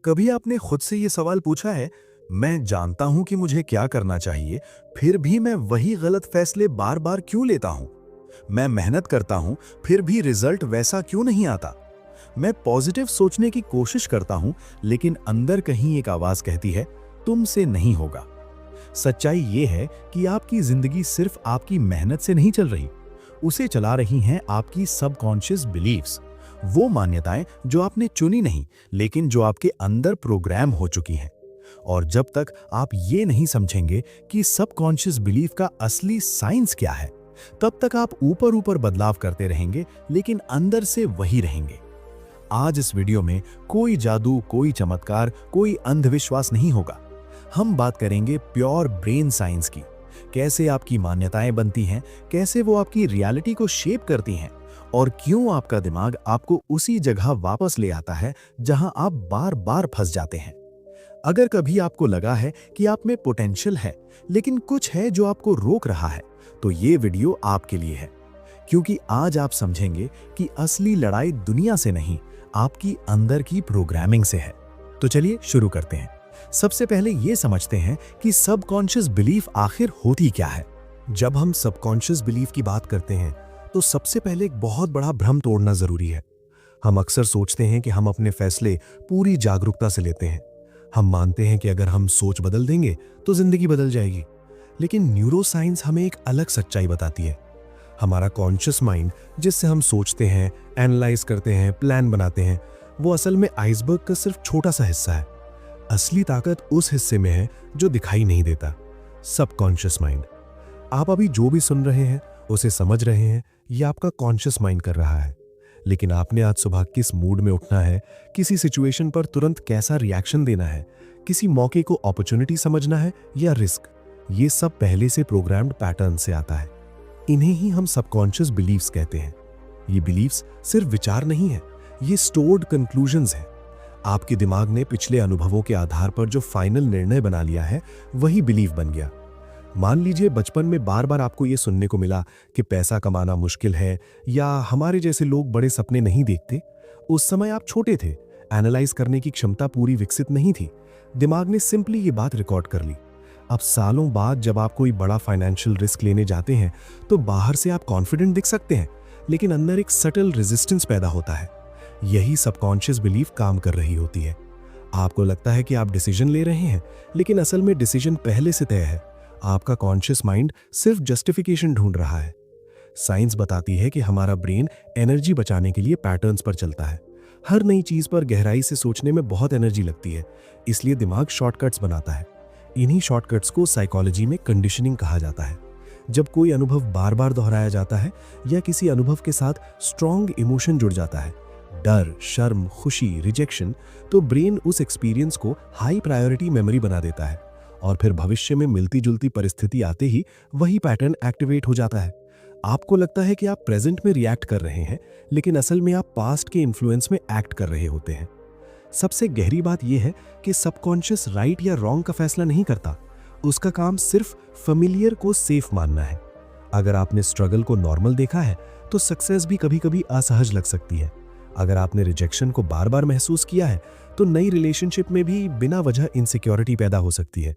कभी आपने खुद से ये सवाल पूछा है, मैं जानता हूं कि मुझे क्या करना चाहिए, फिर भी मैं वही गलत फैसले बार बार क्यों लेता हूं? मैं मेहनत करता हूं, फिर भी रिजल्ट वैसा क्यों नहीं आता? मैं पॉजिटिव सोचने की कोशिश करता हूं, लेकिन अंदर कहीं एक आवाज कहती है, तुमसे नहीं होगा। सच्चाई ये है कि आपकी जिंदगी सिर्फ आपकी मेहनत से नहीं चल रही, उसे चला रही हैं आपकी सबकॉन्शियस बिलीव्स, वो मान्यताएं जो आपने चुनी नहीं, लेकिन जो आपके अंदर प्रोग्राम हो चुकी हैं। और जब तक आप ये नहीं समझेंगे कि सबकॉन्शियस बिलीफ का असली साइंस क्या है, तब तक आप ऊपर ऊपर बदलाव करते रहेंगे, लेकिन अंदर से वही रहेंगे। आज इस वीडियो में कोई जादू, कोई चमत्कार, कोई अंधविश्वास नहीं होगा। हम बात करेंगे प्योर ब्रेन साइंस की। कैसे आपकी मान्यताएं बनती हैं, कैसे वो आपकी रियलिटी को शेप करती हैं, और क्यों आपका दिमाग आपको उसी जगह वापस ले आता है जहां आप बार बार फंस जाते हैं। अगर कभी आपको लगा है कि आप में पोटेंशियल है, लेकिन कुछ है जो आपको रोक रहा है, तो ये वीडियो आपके लिए है। क्योंकि आज आप समझेंगे कि असली लड़ाई दुनिया से नहीं, आपकी अंदर की प्रोग्रामिंग से है। तो चलिए शुरू करते हैं। सबसे पहले ये समझते हैं कि सबकॉन्शियस बिलीफ आखिर होती क्या है। जब हम सबकॉन्शियस बिलीफ की बात करते हैं, तो सबसे पहले एक बहुत बड़ा भ्रम तोड़ना जरूरी है। हम अक्सर सोचते हैं कि हम अपने फैसले पूरी जागरूकता से लेते हैं। हम मानते हैं कि अगर हम सोच बदल देंगे तो जिंदगी बदल जाएगी। लेकिन न्यूरोसाइंस हमें एक अलग सच्चाई बताती है। हमारा कॉन्शियस माइंड, जिससे हम सोचते हैं, एनालाइज करते हैं, प्लान बनाते हैं, वो असल में आइसबर्ग का सिर्फ छोटा सा हिस्सा है। असली ताकत उस हिस्से में है जो दिखाई नहीं देता, सबकॉन्शियस माइंड। आप अभी जो भी सुन रहे हैं, उसे समझ रहे हैं, ये आपका कॉन्शियस माइंड कर रहा है। लेकिन आपने आज सुबह किस मूड में उठना है, किसी सिचुएशन पर तुरंत कैसा रिएक्शन देना है, किसी मौके को अपॉर्चुनिटी समझना है या रिस्क, ये सब पहले से प्रोग्राम्ड पैटर्न से आता है। इन्हें ही हम सबकॉन्शियस बिलीव्स कहते हैं। ये बिलीव्स सिर्फ विचार नहीं है, ये स्टोर्ड कंक्लूजन्स हैं। आपके दिमाग ने पिछले अनुभवों के आधार पर जो फाइनल निर्णय बना लिया है, वही बिलीव बन गया। मान लीजिए बचपन में बार बार आपको यह सुनने को मिला कि पैसा कमाना मुश्किल है, या हमारे जैसे लोग बड़े सपने नहीं देखते। उस समय आप छोटे थे, एनालाइज करने की क्षमता पूरी विकसित नहीं थी। दिमाग ने सिंपली ये बात रिकॉर्ड कर ली। अब सालों बाद जब आप कोई बड़ा फाइनेंशियल रिस्क लेने जाते हैं, तो बाहर से आप कॉन्फिडेंट दिख सकते हैं, लेकिन अंदर एक सटल रेजिस्टेंस पैदा होता है। यही सबकॉन्शियस बिलीफ काम कर रही होती है। आपको लगता है कि आप डिसीजन ले रहे हैं, लेकिन असल में डिसीजन पहले से तय है। आपका कॉन्शियस माइंड सिर्फ जस्टिफिकेशन ढूंढ रहा है। साइंस बताती है कि हमारा ब्रेन एनर्जी बचाने के लिए पैटर्न्स पर चलता है। हर नई चीज पर गहराई से सोचने में बहुत एनर्जी लगती है, इसलिए दिमाग शॉर्टकट्स बनाता है। इन्हीं शॉर्टकट्स को साइकोलॉजी में कंडीशनिंग कहा जाता है। जब कोई अनुभव बार बार दोहराया जाता है, या किसी अनुभव के साथ स्ट्रॉन्ग इमोशन जुड़ जाता है, डर, शर्म, खुशी, रिजेक्शन, तो ब्रेन उस एक्सपीरियंस को हाई प्रायोरिटी मेमोरी बना देता है, और फिर भविष्य में मिलती जुलती परिस्थिति आते ही वही पैटर्न एक्टिवेट हो जाता है। आपको लगता है कि आप प्रेजेंट में रिएक्ट कर रहे हैं, लेकिन असल में आप पास्ट के इन्फ्लुएंस में एक्ट कर रहे होते हैं। सबसे गहरी बात यह है कि सबकॉन्शियस राइट या रॉन्ग का फैसला नहीं करता। उसका काम सिर्फ फेमिलियर को सेफ मानना है। अगर आपने स्ट्रगल को नॉर्मल देखा है, तो सक्सेस भी कभी कभी असहज लग सकती है। अगर आपने रिजेक्शन को बार बार महसूस किया है, तो नई रिलेशनशिप में भी बिना वजह इनसिक्योरिटी पैदा हो सकती है।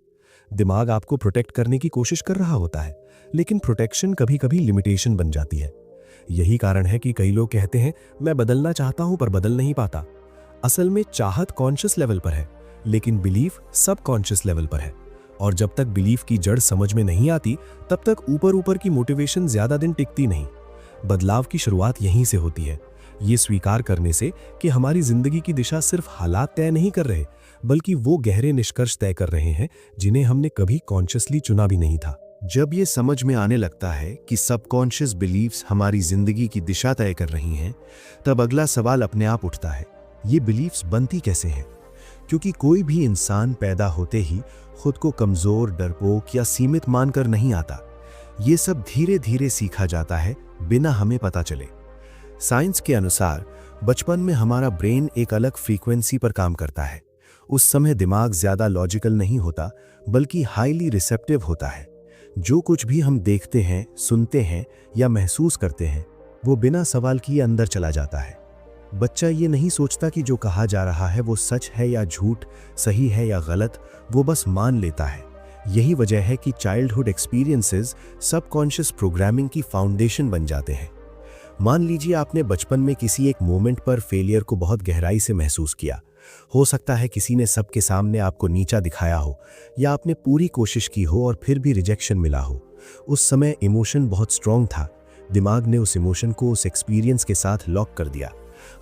दिमाग आपको प्रोटेक्ट करने की कोशिश कर रहा होता है, लेकिन प्रोटेक्शन कभी कभी लिमिटेशन बन जाती है। यही कारण है कि कई लोग कहते हैं, मैं बदलना चाहता हूं पर बदल नहीं पाता। असल में चाहत कॉन्शियस लेवल पर है, लेकिन बिलीफ सबकॉन्शियस लेवल पर है। और जब तक बिलीफ की जड़ समझ में नहीं आती, तब तक ऊपर ऊपर की मोटिवेशन ज्यादा दिन टिकती नहीं। बदलाव की शुरुआत यहीं से होती है, ये स्वीकार करने से कि हमारी जिंदगी की दिशा सिर्फ हालात तय नहीं कर रहे, बल्कि वो गहरे निष्कर्ष तय कर रहे हैं जिन्हें हमने कभी कॉन्शियसली चुना भी नहीं था। जब ये समझ में आने लगता है कि सबकॉन्शियस बिलीव्स हमारी जिंदगी की दिशा तय कर रही हैं, तब अगला सवाल अपने आप उठता है, ये बिलीव्स बनती कैसे हैं? क्योंकि कोई भी इंसान पैदा होते ही खुद को कमजोर, डरपोक या सीमित मानकर नहीं आता। ये सब धीरे धीरे सीखा जाता है, बिना हमें पता चले। साइंस के अनुसार बचपन में हमारा ब्रेन एक अलग फ्रीक्वेंसी पर काम करता है। उस समय दिमाग ज्यादा लॉजिकल नहीं होता, बल्कि हाईली रिसेप्टिव होता है। जो कुछ भी हम देखते हैं, सुनते हैं या महसूस करते हैं, वो बिना सवाल किए अंदर चला जाता है। बच्चा ये नहीं सोचता कि जो कहा जा रहा है वो सच है या झूठ, सही है या गलत, वो बस मान लेता है। यही वजह है कि चाइल्डहुड एक्सपीरियंसेस सबकॉन्शियस प्रोग्रामिंग की फाउंडेशन बन जाते हैं। मान लीजिए आपने बचपन में किसी एक मोमेंट पर फेलियर को बहुत गहराई से महसूस किया। हो सकता है किसी ने सबके सामने आपको नीचा दिखाया हो, या आपने पूरी कोशिश की हो और फिर भी रिजेक्शन मिला हो। उस समय इमोशन बहुत स्ट्रांग था। दिमाग ने उस इमोशन को उस एक्सपीरियंस के साथ लॉक कर दिया।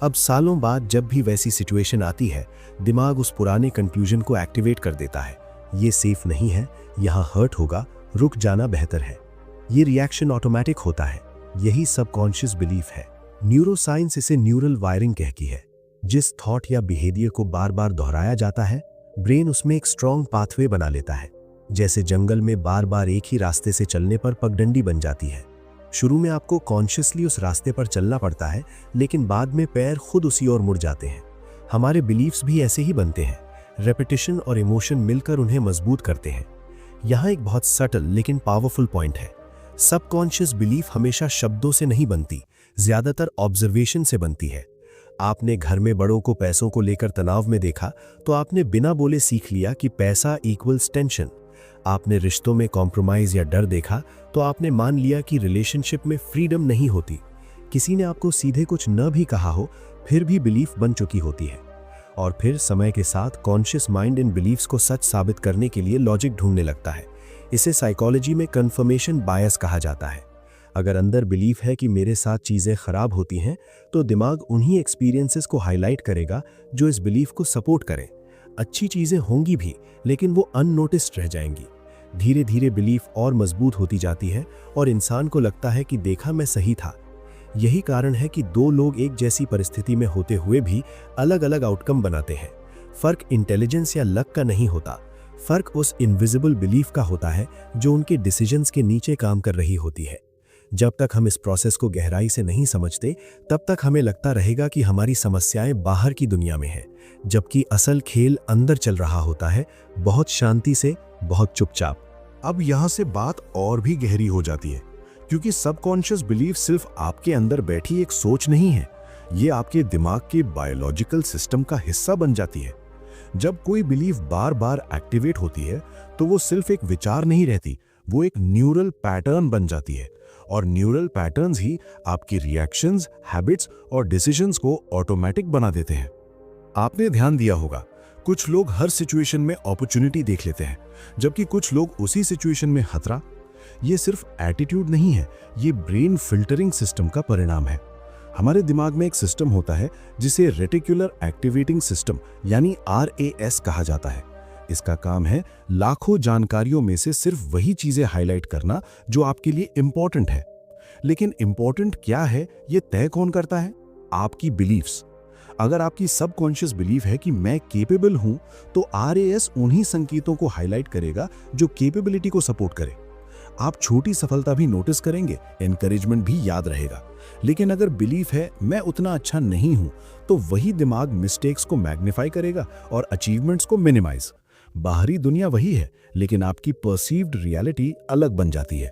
अब सालों बाद जब भी वैसी सिचुएशन आती है, दिमाग उस पुराने कंक्लूजन को एक्टिवेट कर देता है। ये सेफ नहीं है, यहाँ हर्ट होगा, रुक जाना बेहतर है। ये रिएक्शन ऑटोमेटिक होता है। यही सबकॉन्शियस बिलीफ है। न्यूरोसाइंस इसे न्यूरल वायरिंग कहती है। जिस थॉट या बिहेवियर को बार बार दोहराया जाता है, ब्रेन उसमें एक स्ट्रॉन्ग पाथवे बना लेता है। जैसे जंगल में बार बार एक ही रास्ते से चलने पर पगडंडी बन जाती है। शुरू में आपको कॉन्शियसली उस रास्ते पर चलना पड़ता है, लेकिन बाद में पैर खुद उसी ओर मुड़ जाते हैं। हमारे बिलीफ्स भी ऐसे ही बनते हैं। रेपिटेशन और इमोशन मिलकर उन्हें मजबूत करते हैं। यहाँ एक बहुत सटल लेकिन पावरफुल पॉइंट है। सबकॉन्शियस बिलीफ हमेशा शब्दों से नहीं बनती, ज्यादातर ऑब्जर्वेशन से बनती है। आपने घर में बड़ों को पैसों को लेकर तनाव में देखा, तो आपने बिना बोले सीख लिया कि पैसा इक्वल्स टेंशन। आपने रिश्तों में कॉम्प्रोमाइज या डर देखा, तो आपने मान लिया कि रिलेशनशिप में फ्रीडम नहीं होती। किसी ने आपको सीधे कुछ न भी कहा हो, फिर भी बिलीफ बन चुकी होती है। और फिर समय के साथ कॉन्शियस माइंड इन बिलीफ्स को सच साबित करने के लिए लॉजिक ढूंढने लगता है। इसे साइकोलॉजी में कन्फर्मेशन बायस कहा जाता है। अगर अंदर बिलीफ है कि मेरे साथ चीज़ें खराब होती हैं, तो दिमाग उन्हीं एक्सपीरियंसेस को हाईलाइट करेगा जो इस बिलीफ को सपोर्ट करें। अच्छी चीज़ें होंगी भी, लेकिन वो अननोटिस्ड रह जाएंगी। धीरे धीरे बिलीफ और मजबूत होती जाती है और इंसान को लगता है कि देखा, मैं सही था। यही कारण है कि दो लोग एक जैसी परिस्थिति में होते हुए भी अलग अलग आउटकम बनाते हैं। फर्क इंटेलिजेंस या लक का नहीं होता, फर्क उस इनविजिबल बिलीफ का होता है जो उनके डिसीजंस के नीचे काम कर रही होती है। जब तक हम इस प्रोसेस को गहराई से नहीं समझते, तब तक हमें लगता रहेगा कि हमारी समस्याएं बाहर की दुनिया में हैं, जबकि असल खेल अंदर चल रहा होता है, बहुत शांति से, बहुत चुपचाप। अब यहाँ से बात और भी गहरी हो जाती है, क्योंकि सबकॉन्शियस बिलीफ सिर्फ आपके अंदर बैठी एक सोच नहीं है, ये आपके दिमाग के बायोलॉजिकल सिस्टम का हिस्सा बन जाती है। जब कोई बिलीफ बार बार एक्टिवेट होती है, तो वो सिर्फ एक विचार नहीं रहती, वो एक न्यूरल पैटर्न बन जाती है। और न्यूरल पैटर्न्स ही आपकी रिएक्शंस, हैबिट्स और डिसीजंस को ऑटोमेटिक बना देते हैं। आपने ध्यान दिया होगा, कुछ लोग हर सिचुएशन में अपॉर्चुनिटी देख लेते हैं, जबकि कुछ लोग उसी सिचुएशन में खतरा। ये सिर्फ एटीट्यूड नहीं है, ये ब्रेन फिल्टरिंग सिस्टम का परिणाम है। हमारे दिमाग में एक सिस्टम होता है जिसे रेटिकुलर एक्टिवेटिंग सिस्टम यानी RAS कहा जाता है। इसका काम है लाखों जानकारियों में से सिर्फ वही चीजें हाईलाइट करना जो आपके लिए इंपॉर्टेंट है। लेकिन इंपॉर्टेंट क्या है, ये तय कौन करता है? आपकी बिलीफ्स। अगर आपकी सबकॉन्शियस बिलीफ है कि मैं केपेबल हूं, तो RAS उन्हीं संकेतों को हाईलाइट करेगा जो केपेबिलिटी को सपोर्ट करे। आप छोटी सफलता भी नोटिस करेंगे, एनकरेजमेंट भी याद रहेगा। लेकिन अगर बिलीफ है मैं उतना अच्छा नहीं हूं, तो वही दिमाग मिस्टेक्स को मैग्नीफाई करेगा और अचीवमेंट्स को मिनिमाइज। बाहरी दुनिया वही है, लेकिन आपकी परसीव्ड रियलिटी अलग बन जाती है।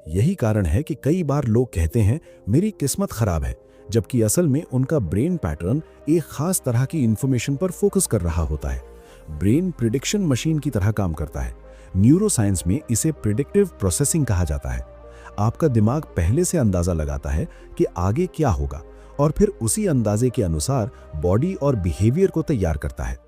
यही कारण है कि कई बार लोग कहते हैं मेरी किस्मत खराब है, जबकि असल में उनका ब्रेन पैटर्न एक खास तरह की इंफॉर्मेशन पर फोकस कर रहा होता है। ब्रेन प्रिडिक्शन मशीन की तरह काम करता है। न्यूरोसाइंस में इसे प्रिडिक्टिव प्रोसेसिंग कहा जाता है। आपका दिमाग पहले से अंदाजा लगाता है कि आगे क्या होगा और फिर उसी अंदाजे के अनुसार बॉडी और बिहेवियर को तैयार करता है।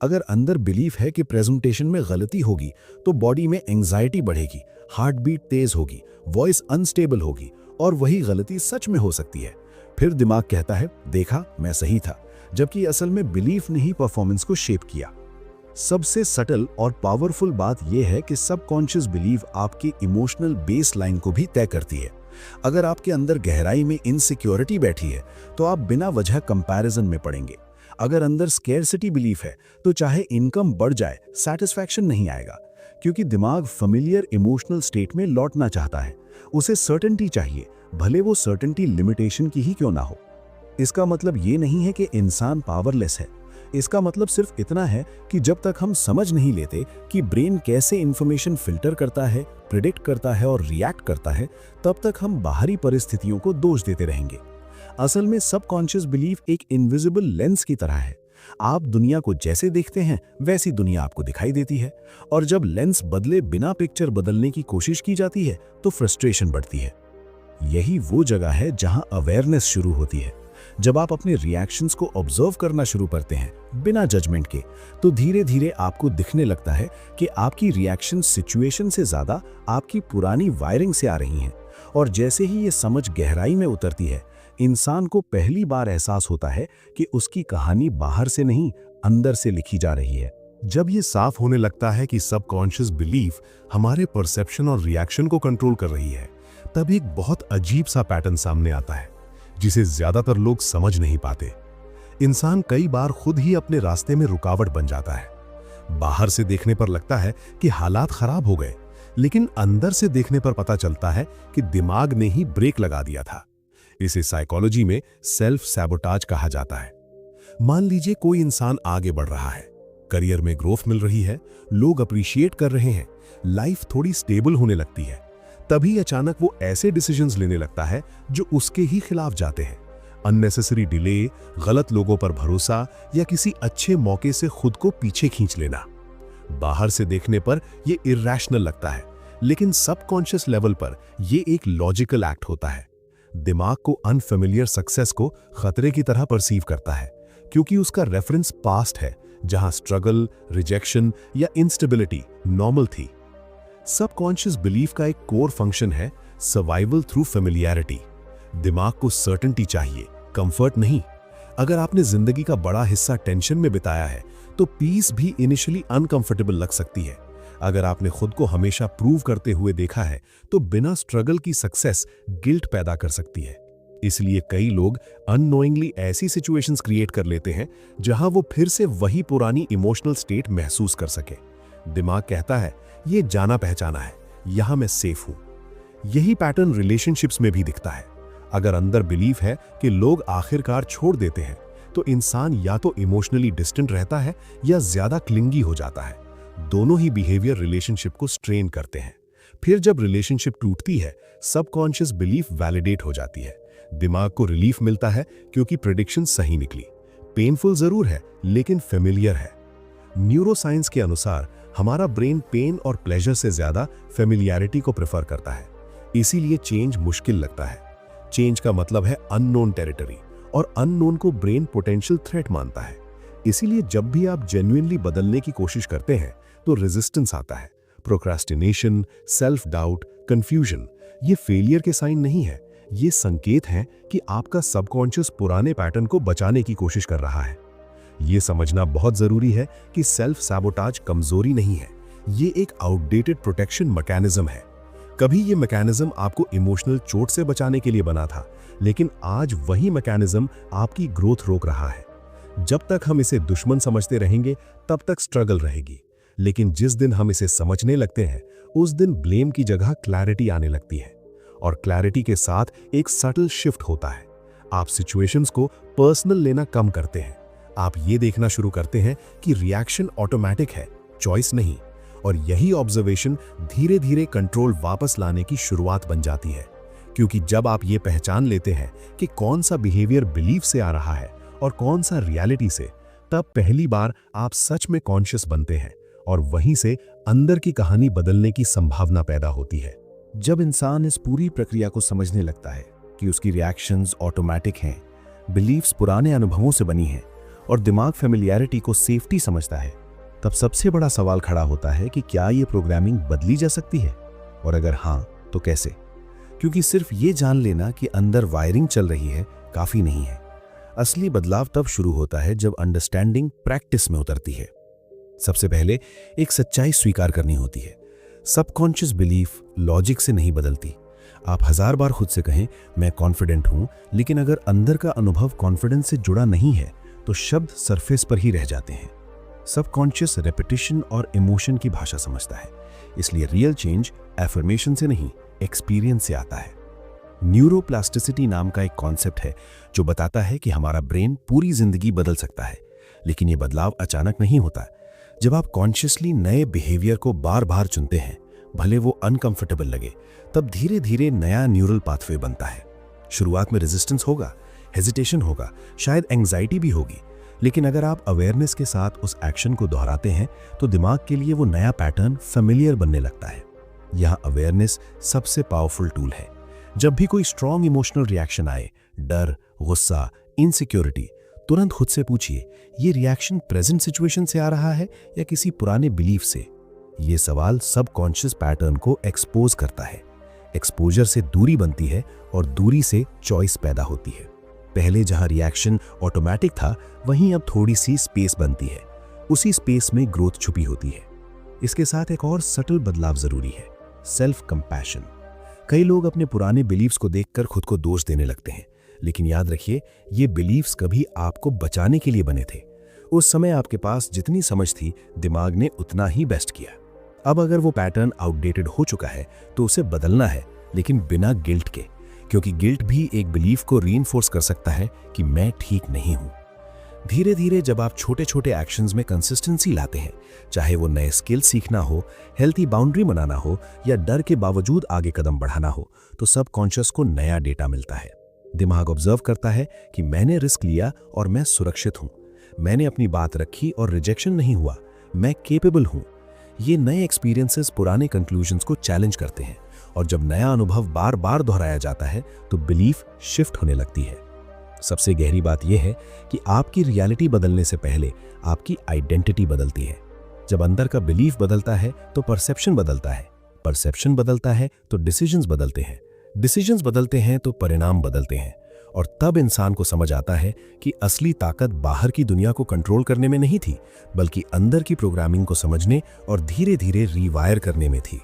अगर अंदर बिलीफ है कि प्रेजेंटेशन में गलती होगी, तो बॉडी में एंजाइटी बढ़ेगी, हार्ट बीट तेज होगी, वॉइस अनस्टेबल होगी और वही गलती सच में हो सकती है। फिर दिमाग कहता है देखा, मैं सही था, जबकि असल में बिलीफ ने ही परफॉर्मेंस को शेप किया। सबसे सटल और पावरफुल बात यह है कि सबकॉन्शियस बिलीफ आपके इमोशनल बेसलाइन को भी तय करती है। अगर आपके अंदर गहराई में इनसिक्योरिटी बैठी है, तो आप बिना वजह कंपैरिजन में पड़ेंगे। अगर अंदर स्केर्सिटी बिलीफ है, तो चाहे इनकम बढ़ जाए, सैटिस्फैक्शन नहीं आएगा, क्योंकि दिमाग फेमिलियर इमोशनल स्टेट में लौटना चाहता है। उसे सर्टेनिटी चाहिए, भले वो सर्टेनिटी लिमिटेशन की ही क्यों ना हो। इसका मतलब ये नहीं है कि इंसान पावरलेस है। इसका मतलब सिर्फ इतना है कि जब तक हम समझ नहीं लेते कि ब्रेन कैसे इंफॉर्मेशन फिल्टर करता है, प्रिडिक्ट करता है और रिएक्ट करता है, तब तक हम बाहरी परिस्थितियों को दोष देते रहेंगे। असल में सबकॉन्शियस बिलीफ एक इनविजिबल लेंस की तरह है। आप दुनिया को जैसे देखते हैं वैसी दुनिया आपको दिखाई देती है, और जब लेंस बदले बिना पिक्चर बदलने की कोशिश की जाती है तो फ्रस्ट्रेशन बढ़ती है। यही वो जगह है जहां अवेयरनेस शुरू होती है। जब आप अपने रिएक्शंस को ऑब्जर्व करना शुरू करते हैं बिना जजमेंट के, तो धीरे धीरे आपको दिखने लगता है कि आपकी रिएक्शन सिचुएशन से ज्यादा आपकी पुरानी वायरिंग से आ रही हैं। और जैसे ही ये समझ गहराई में उतरती है, इंसान को पहली बार एहसास होता है कि उसकी कहानी बाहर से नहीं, अंदर से लिखी जा रही है। जब ये साफ होने लगता है कि सबकॉन्शियस बिलीफ हमारे परसेप्शन और रिएक्शन को कंट्रोल कर रही है, तब एक बहुत अजीब सा पैटर्न सामने आता है जिसे ज्यादातर लोग समझ नहीं पाते। इंसान कई बार खुद ही अपने रास्ते में रुकावट बन जाता है। बाहर से देखने पर लगता है कि हालात खराब हो गए, लेकिन अंदर से देखने पर पता चलता है कि दिमाग ने ही ब्रेक लगा दिया था। इसे साइकोलॉजी में सेल्फ सैबोटाज कहा जाता है। मान लीजिए कोई इंसान आगे बढ़ रहा है, करियर में ग्रोथ मिल रही है, लोग अप्रिशिएट कर रहे हैं, लाइफ थोड़ी स्टेबल होने लगती है। तभी अचानक वो ऐसे डिसीजंस लेने लगता है जो उसके ही खिलाफ जाते हैं। अननेसेसरी डिले, गलत लोगों पर भरोसा या किसी अच्छे मौके से खुद को पीछे खींच लेना। बाहर से देखने पर यह इर्रेशनल लगता है, लेकिन सबकॉन्शियस लेवल पर यह एक लॉजिकल एक्ट होता है। दिमाग को अनफेमिलियर सक्सेस को खतरे की तरह परसीव करता है, क्योंकि उसका रेफरेंस पास्ट है जहां स्ट्रगल, रिजेक्शन या इंस्टेबिलिटी नॉर्मल थी। सबकॉन्शियस बिलीफ का एक कोर फंक्शन है सर्वाइवल थ्रू फेमिलियरिटी। दिमाग को सर्टेनिटी चाहिए, कंफर्ट नहीं। अगर आपने जिंदगी का बड़ा हिस्सा टेंशन में बिताया है तो पीस भी इनिशियली अनकंफर्टेबल लग सकती है। अगर आपने खुद को हमेशा प्रूव करते हुए देखा है तो बिना स्ट्रगल की सक्सेस गिल्ट पैदा कर सकती है। इसलिए कई लोग अननोइंगली ऐसी सिचुएशंस क्रिएट कर लेते हैं जहां वो फिर से वही पुरानी इमोशनल स्टेट महसूस कर सके। दिमाग कहता है ये जाना पहचाना है, यहां मैं सेफ हूं। यही पैटर्न रिलेशनशिप्स में भी दिखता है। अगर अंदर बिलीफ है कि लोग आखिरकार छोड़ देते हैं, तो इंसान या तो इमोशनली डिस्टेंट रहता है या ज्यादा क्लिंगी हो जाता है। दोनों ही बिहेवियर रिलेशनशिप को स्ट्रेन करते हैं। फिर जब रिलेशनशिप टूटती है, सबकॉन्शियस बिलीफ वैलिडेट हो जाती है। दिमाग को रिलीफ मिलता है क्योंकि प्रेडिक्शन सही निकली। पेनफुल जरूर है, लेकिन फेमिलियर है। न्यूरोसाइंस के अनुसार हमारा ब्रेन पेन और प्लेजर से ज्यादा फेमिलियरिटी को प्रेफर करता है। इसीलिए चेंज मुश्किल लगता है। चेंज का मतलब है अननोन टेरिटरी, और अननोन को ब्रेन पोटेंशियल थ्रेट मानता है। इसीलिए जब भी आप जेन्युइनली बदलने की कोशिश करते हैं तो रेजिस्टेंस आता है। प्रोक्रास्टिनेशन, सेल्फ डाउट, कंफ्यूजन, ये फेलियर के साइन नहीं है। ये संकेत हैं कि आपका सबकॉन्शियस पुराने पैटर्न को बचाने की कोशिश कर रहा है। ये समझना बहुत जरूरी है कि सेल्फ सैबोटाज कमजोरी नहीं है, ये एक आउटडेटेड प्रोटेक्शन मैकेनिज्म है। कभी ये मैकेनिज्म आपको इमोशनल चोट से बचाने के लिए बना था, लेकिन आज वही मैकेनिज्म आपकी ग्रोथ रोक रहा है। जब तक हम इसे दुश्मन समझते रहेंगे तब तक स्ट्रगल रहेगी, लेकिन जिस दिन हम इसे समझने लगते हैं उस दिन ब्लेम की जगह क्लैरिटी आने लगती है, और क्लैरिटी के साथ एक सटल शिफ्ट होता है। आप सिचुएशंस को पर्सनल लेना कम करते हैं। आप ये देखना शुरू करते हैं कि रिएक्शन ऑटोमेटिक है, चॉइस नहीं, और यही ऑब्जर्वेशन धीरे धीरे कंट्रोल वापस लाने की शुरुआत बन जाती है। क्योंकि जब आप ये पहचान लेते हैं कि कौन सा बिहेवियर बिलीफ से आ रहा है और कौन सा रियलिटी से, तब पहली बार आप सच में कॉन्शियस बनते हैं, और वहीं से अंदर की कहानी बदलने की संभावना पैदा होती है। जब इंसान इस पूरी प्रक्रिया को समझने लगता है कि उसकी रिएक्शंस ऑटोमेटिक हैं, बिलीफ्स पुराने अनुभवों से बनी हैं, और दिमाग फेमिलियरिटी को सेफ्टी समझता है, तब सबसे बड़ा सवाल खड़ा होता है कि क्या ये प्रोग्रामिंग बदली जा सकती है, और अगर हाँ तो कैसे। क्योंकि सिर्फ ये जान लेना कि अंदर वायरिंग चल रही है काफी नहीं है। असली बदलाव तब शुरू होता है जब अंडरस्टैंडिंग प्रैक्टिस में उतरती है। सबसे पहले एक सच्चाई स्वीकार करनी होती है। सबकॉन्शियस बिलीफ लॉजिक से नहीं बदलती। आप 1000 बार खुद से कहें मैं कॉन्फिडेंट हूं, लेकिन अगर अंदर का अनुभव कॉन्फिडेंस से जुड़ा नहीं है तो शब्द सरफेस पर ही रह जाते हैं। सबकॉन्शियस रेपिटेशन और इमोशन की भाषा समझता है, इसलिए रियल चेंज एफर्मेशन से नहीं, एक्सपीरियंस से आता है। न्यूरोप्लास्टिसिटी नाम का एक कॉन्सेप्ट है जो बताता है कि हमारा ब्रेन पूरी जिंदगी बदल सकता है, लेकिन ये बदलाव अचानक नहीं होता। जब आप कॉन्शियसली नए बिहेवियर को बार बार चुनते हैं, भले वो अनकंफर्टेबल लगे, तब धीरे धीरे नया न्यूरल पाथवे बनता है। शुरुआत में रेजिस्टेंस होगा, हेजिटेशन होगा, शायद एंग्जाइटी भी होगी। लेकिन अगर आप अवेयरनेस के साथ उस एक्शन को दोहराते हैं तो दिमाग के लिए वो नया पैटर्न फेमिलियर बनने लगता है। यहाँ अवेयरनेस सबसे पावरफुल टूल है। जब भी कोई स्ट्रॉन्ग इमोशनल रिएक्शन आए, डर, गुस्सा, इनसिक्योरिटी, तुरंत खुद से पूछिए, ये रिएक्शन प्रेजेंट सिचुएशन से आ रहा है या किसी पुराने बिलीफ से? ये सवाल सबकॉन्शियस पैटर्न को एक्सपोज करता है। एक्सपोजर से दूरी बनती है और दूरी से चॉइस पैदा होती है। पहले जहां रिएक्शन ऑटोमेटिक था, वहीं अब थोड़ी सी स्पेस बनती है। उसी स्पेस में ग्रोथ छुपी होती है। इसके साथ एक और सटल बदलाव जरूरी है, सेल्फ कंपैशन। कई लोग अपने पुराने बिलीव्स को देखकर खुद को दोष देने लगते हैं, लेकिन याद रखिए, ये बिलीव्स कभी आपको बचाने के लिए बने थे। उस समय आपके पास जितनी समझ थी, दिमाग ने उतना ही बेस्ट किया। अब अगर वो पैटर्न आउटडेटेड हो चुका है तो उसे बदलना है, लेकिन बिना गिल्ट के, क्योंकि गिल्ट भी एक बिलीफ को रीइंफोर्स कर सकता है कि मैं ठीक नहीं हूं। धीरे धीरे जब आप छोटे छोटे एक्शंस में कंसिस्टेंसी लाते हैं, चाहे वो नए स्किल सीखना हो, हेल्थी बाउंड्री बनाना हो या डर के बावजूद आगे कदम बढ़ाना हो, तो सबकॉन्शियस को नया डेटा मिलता है। दिमाग ऑब्जर्व करता है कि मैंने रिस्क लिया और मैं सुरक्षित हूं, मैंने अपनी बात रखी और रिजेक्शन नहीं हुआ, मैं केपेबल हूं। ये नए एक्सपीरियंसेस पुराने कंक्लूजन्स को चैलेंज करते हैं, और जब नया अनुभव बार बार दोहराया जाता है तो बिलीफ शिफ्ट होने लगती है। सबसे गहरी बात यह है कि आपकी रियलिटी बदलने से पहले आपकी आइडेंटिटी बदलती है। जब अंदर का बिलीफ बदलता है तो परसेप्शन बदलता है, परसेप्शन बदलता है तो डिसीजंस बदलते हैं, डिसीजंस बदलते हैं तो परिणाम बदलते हैं, और तब इंसान को समझ आता है कि असली ताकत बाहर की दुनिया को कंट्रोल करने में नहीं थी, बल्कि अंदर की प्रोग्रामिंग को समझने और धीरे धीरे रीवायर करने में थी।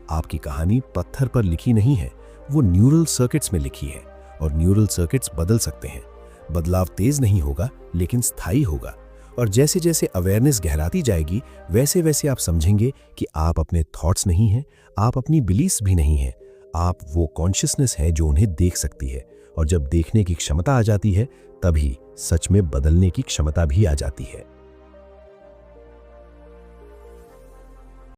आपकी कहानी पत्थर पर लिखी नहीं है, वो न्यूरल सर्किट्स में लिखी है, और न्यूरल सर्किट्स बदल सकते हैं। बदलाव तेज नहीं होगा, लेकिन स्थायी होगा। और जैसे जैसे अवेयरनेस गहराती जाएगी, वैसे वैसे आप समझेंगे कि आप अपने थॉट्स नहीं हैं, आप अपनी बिलीफ्स भी नहीं हैं, आप वो कॉन्शियसनेस है जो उन्हें देख सकती है। और जब देखने की क्षमता आ जाती है, तभी सच में बदलने की क्षमता भी आ जाती है।